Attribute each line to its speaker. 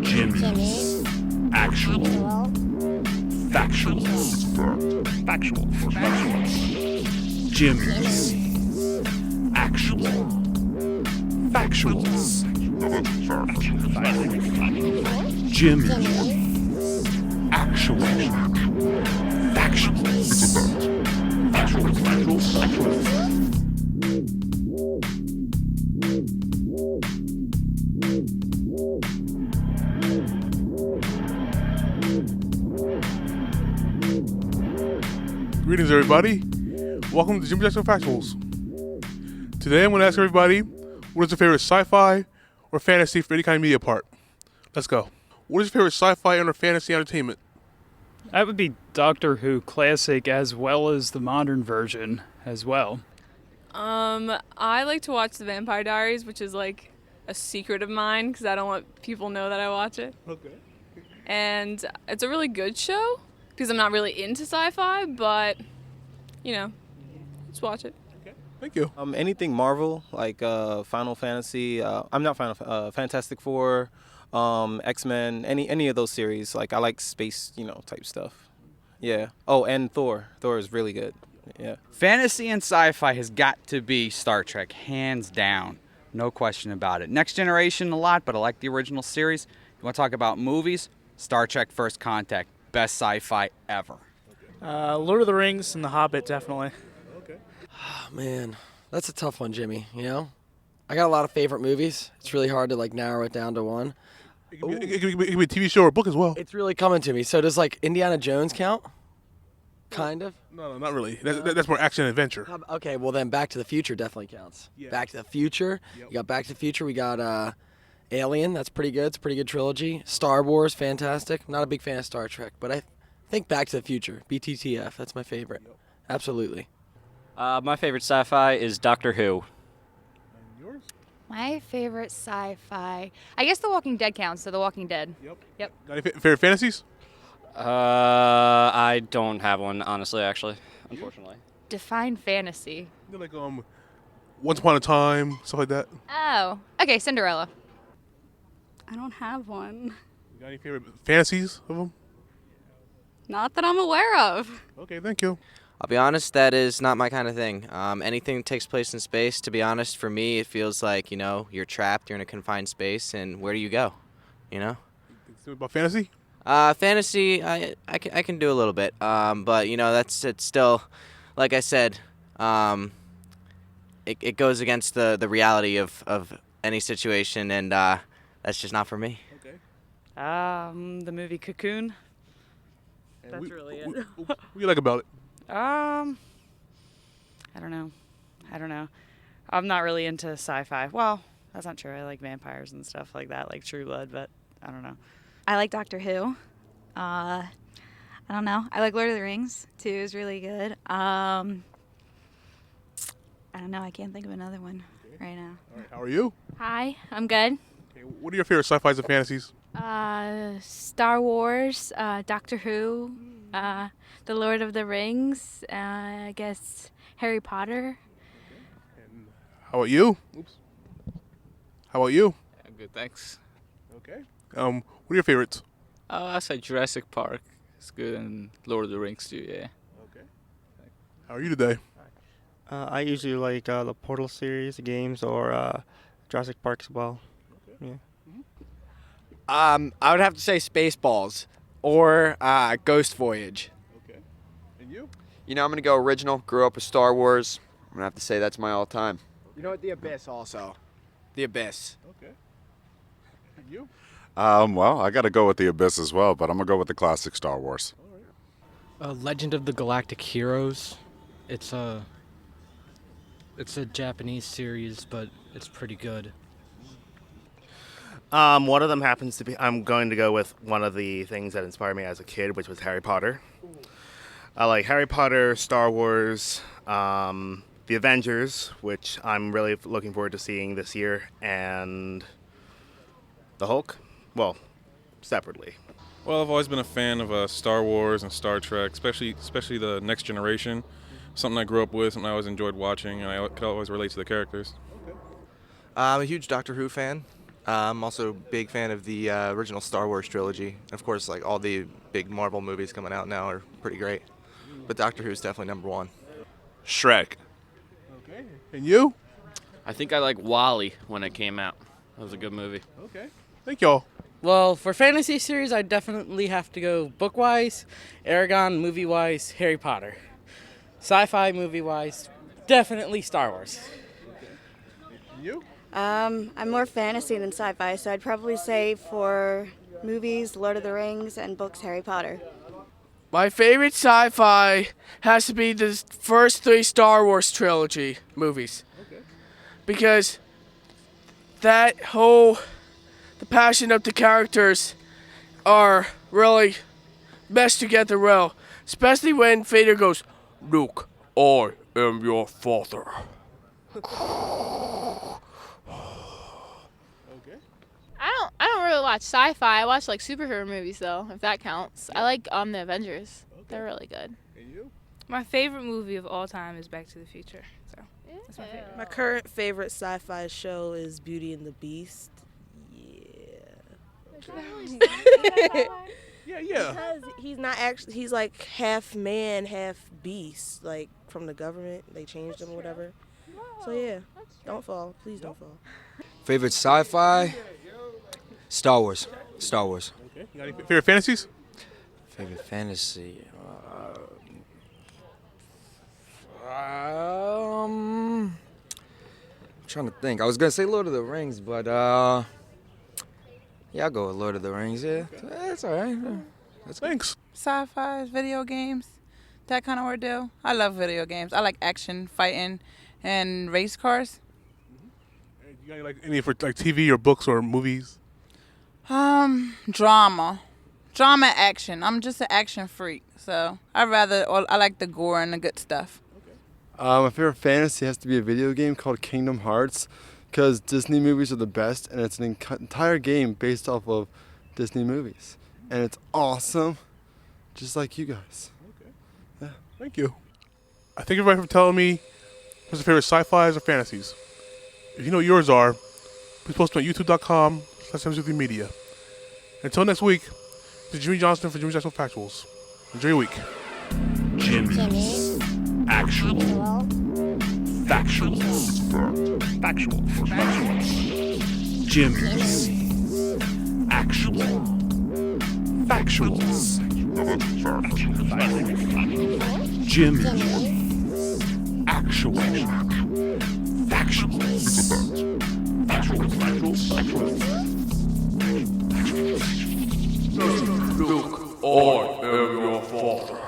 Speaker 1: Jimmie's Actual Factuals. Jimmie's Actual Factuals. Jimmie's Actual Factuals.
Speaker 2: Greetings, everybody. Welcome to Jimmie's Actual Factuals. Today, I'm going to ask everybody, what is your favorite sci-fi or fantasy for any kind of media part? Let's go. What is your favorite sci-fi and or fantasy entertainment?
Speaker 3: That would be Doctor Who Classic as well as the modern version as well.
Speaker 4: I like to watch The Vampire Diaries, which is like a secret of mine because I don't want people to know that I watch it.
Speaker 2: Okay.
Speaker 4: And it's a really good show because I'm not really into sci-fi, but, you know, let's watch it.
Speaker 2: Okay. Thank you.
Speaker 5: Anything Marvel, like Final Fantasy, Fantastic Four, X-Men, any of those series. Like, I like space, type stuff. Yeah. Oh, and Thor. Thor is really good. Yeah.
Speaker 6: Fantasy and sci-fi has got to be Star Trek, hands down. No question about it. Next Generation a lot, but I like the original series. You want to talk about movies? Star Trek First Contact. Best sci-fi ever.
Speaker 7: Lord of the Rings and The Hobbit, definitely.
Speaker 2: Okay.
Speaker 8: Oh, man, that's a tough one, Jimmie, I got a lot of favorite movies. It's really hard to, narrow it down to one.
Speaker 2: It can be a TV show or a book as well.
Speaker 8: It's really coming to me. So does, Indiana Jones count? Kind of?
Speaker 2: No, not really. That's more action and adventure.
Speaker 8: Okay, well then Back to the Future definitely counts.
Speaker 2: Yeah.
Speaker 8: Back to the Future.
Speaker 2: Yep.
Speaker 8: You got Back to the Future. We got Alien. That's pretty good. It's a pretty good trilogy. Star Wars, fantastic. I'm not a big fan of Star Trek, but I think Back to the Future. BTTF. That's my favorite.
Speaker 2: Yep.
Speaker 8: Absolutely.
Speaker 9: My favorite sci-fi is Doctor Who.
Speaker 2: And yours?
Speaker 10: My favorite sci-fi, I guess The Walking Dead counts, so The Walking Dead. Yep.
Speaker 2: Got any favorite fantasies?
Speaker 9: I don't have one, honestly, unfortunately.
Speaker 10: Define fantasy.
Speaker 2: Like Once Upon a Time, stuff like that.
Speaker 10: Oh, okay, Cinderella.
Speaker 11: I don't have one.
Speaker 2: You got any favorite fantasies of them?
Speaker 11: Not that I'm aware of.
Speaker 2: Okay, thank you.
Speaker 12: I'll be honest, that is not my kind of thing. Anything that takes place in space, to be honest, for me, it feels like, you're trapped, you're in a confined space, and where do you go,
Speaker 2: About fantasy?
Speaker 12: Fantasy, I can do a little bit, but, it's still, like I said, it goes against the reality of any situation, and that's just not for me.
Speaker 2: Okay.
Speaker 3: The movie Cocoon.
Speaker 2: And
Speaker 3: That's really it.
Speaker 2: What do you like about it?
Speaker 3: I don't know. I'm not really into sci-fi. Well, that's not true. I like vampires and stuff like that, like True Blood, but I don't know.
Speaker 11: I like Doctor Who. I don't know. I like Lord of the Rings, too. It's really good. I don't know. I can't think of another one right now.
Speaker 2: All right, how are you?
Speaker 11: Hi, I'm good.
Speaker 2: Okay, what are your favorite sci-fis and fantasies?
Speaker 11: Star Wars, Doctor Who, The Lord of the Rings, I guess Harry Potter.
Speaker 2: And how about you? Oops. How about you?
Speaker 13: I'm good, thanks.
Speaker 2: Okay. What are your favorites?
Speaker 13: I say Jurassic Park. It's good, and Lord of the Rings too, yeah.
Speaker 2: Okay. How are you today?
Speaker 14: I usually like the Portal series, the games, or Jurassic Park as well.
Speaker 2: Okay.
Speaker 14: Yeah.
Speaker 15: I would have to say Spaceballs or Ghost Voyage.
Speaker 2: Okay. And you?
Speaker 16: I'm going to go original. Grew up with Star Wars. I'm going to have to say that's my all-time.
Speaker 15: You know what? The Abyss also. The Abyss.
Speaker 2: Okay. And you?
Speaker 17: Well, I got to go with the Abyss as well, but I'm going to go with the classic Star Wars.
Speaker 2: All right.
Speaker 18: Legend of the Galactic Heroes. It's a Japanese series, but it's pretty good.
Speaker 19: One of them happens to be, I'm going to go with one of the things that inspired me as a kid, which was Harry Potter. I like Harry Potter, Star Wars, The Avengers, which I'm really looking forward to seeing this year, and the Hulk, well, separately.
Speaker 20: Well, I've always been a fan of Star Wars and Star Trek, especially the Next Generation. Something I grew up with, something I always enjoyed watching, and I could always relate to the characters.
Speaker 7: I'm a huge Doctor Who fan.
Speaker 21: I'm also a big fan of the original Star Wars trilogy. Of course, like all the big Marvel movies coming out now are pretty great. But Doctor Who's definitely #1.
Speaker 1: Shrek.
Speaker 2: Okay. And you?
Speaker 22: I think I like Wall-E when it came out. That was a good movie.
Speaker 2: Okay. Thank y'all.
Speaker 23: Well, for fantasy series, I definitely have to go book-wise, Aragon, movie-wise, Harry Potter. Sci-fi, movie-wise, definitely Star Wars.
Speaker 2: You?
Speaker 24: I'm more fantasy than sci-fi, so I'd probably say for movies, Lord of the Rings, and books, Harry Potter.
Speaker 25: My favorite sci-fi has to be the first 3 Star Wars trilogy movies.
Speaker 2: Okay.
Speaker 25: Because the passion of the characters are really meshed together well. Especially when Vader goes, "Luke, I am your father."
Speaker 11: I don't really watch sci-fi. I watch like superhero movies though, if that counts. I like the Avengers. They're really good.
Speaker 2: And you?
Speaker 26: My favorite movie of all time is Back to the Future. So that's my favorite.
Speaker 27: My current favorite sci-fi show is Beauty and the Beast.
Speaker 2: Yeah.
Speaker 27: Because he's not actually, he's like half man, half beast, like from the government. They changed him or whatever. So yeah, don't fall. Please don't fall.
Speaker 28: Favorite sci-fi? Star Wars. Star Wars.
Speaker 2: Okay. You got any favorite fantasies?
Speaker 28: Favorite fantasy? I'm trying to think. I was gonna say Lord of the Rings, but yeah, I'll go with Lord of the Rings. Yeah, that's all right.
Speaker 2: Thanks.
Speaker 29: Sci-fi, video games, that kind of ordeal. I love video games. I like action, fighting, and race cars.
Speaker 2: You got like any for like TV or books or movies?
Speaker 29: Drama, action. I'm just an action freak, so I like the gore and the good stuff.
Speaker 30: My favorite fantasy has to be a video game called Kingdom Hearts, because Disney movies are the best, and it's an entire game based off of Disney movies, and it's awesome, just like you guys.
Speaker 2: Okay. Yeah. Thank you. I thank everybody for telling me what's your favorite sci-fis or fantasies. If you know what yours are, please post them on youtube.com/MCWmedia. Until next week, this is Jimmie Johnston for Jimmie Johnston Factuals. Enjoy your week.
Speaker 1: Jimmie's Actual Factuals. Jimmie's Actual Factuals. Jimmie's Actual Luke, I am your father.